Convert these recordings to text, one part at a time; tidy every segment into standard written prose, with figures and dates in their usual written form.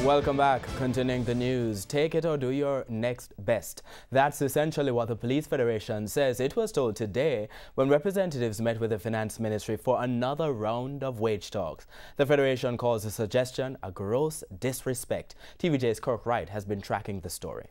Welcome back. Continuing the news, take it or do your next best. That's essentially what the Police Federation says it was told today when representatives met with the Finance Ministry for another round of wage talks. The Federation calls the suggestion a gross disrespect. TVJ's Kirk Wright has been tracking the story.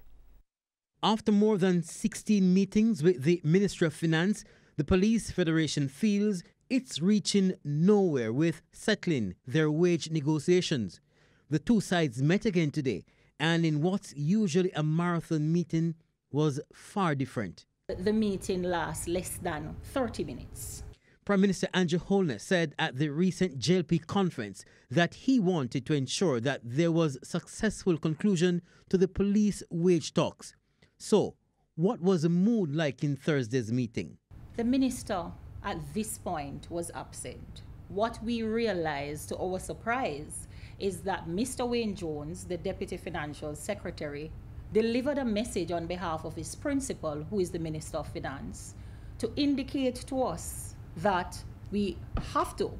After more than 16 meetings with the Ministry of Finance, the Police Federation feels it's reaching nowhere with settling their wage negotiations. The two sides met again today, and in what's usually a marathon meeting was far different. The meeting lasts less than 30 minutes. Prime Minister Andrew Holness said at the recent JLP conference that he wanted to ensure that there was successful conclusion to the police wage talks. So, what was the mood like in Thursday's meeting? The minister at this point was absent. What we realized to our surprise is that Mr. Wayne Jones, the Deputy Financial Secretary, delivered a message on behalf of his principal, who is the Minister of Finance, to indicate to us that we have to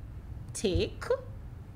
take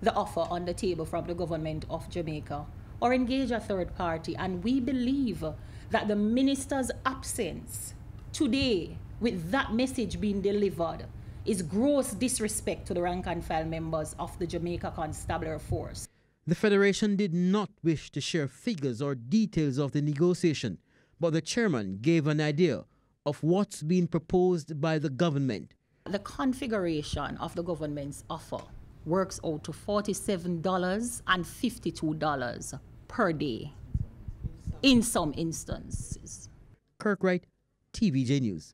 the offer on the table from the government of Jamaica or engage a third party. And we believe that the minister's absence today, with that message being delivered, is gross disrespect to the rank and file members of the Jamaica Constabulary Force. The Federation did not wish to share figures or details of the negotiation, but the chairman gave an idea of what's being proposed by the government. The configuration of the government's offer works out to $47 and $52 per day in some instances. Kirk Wright, TVJ News.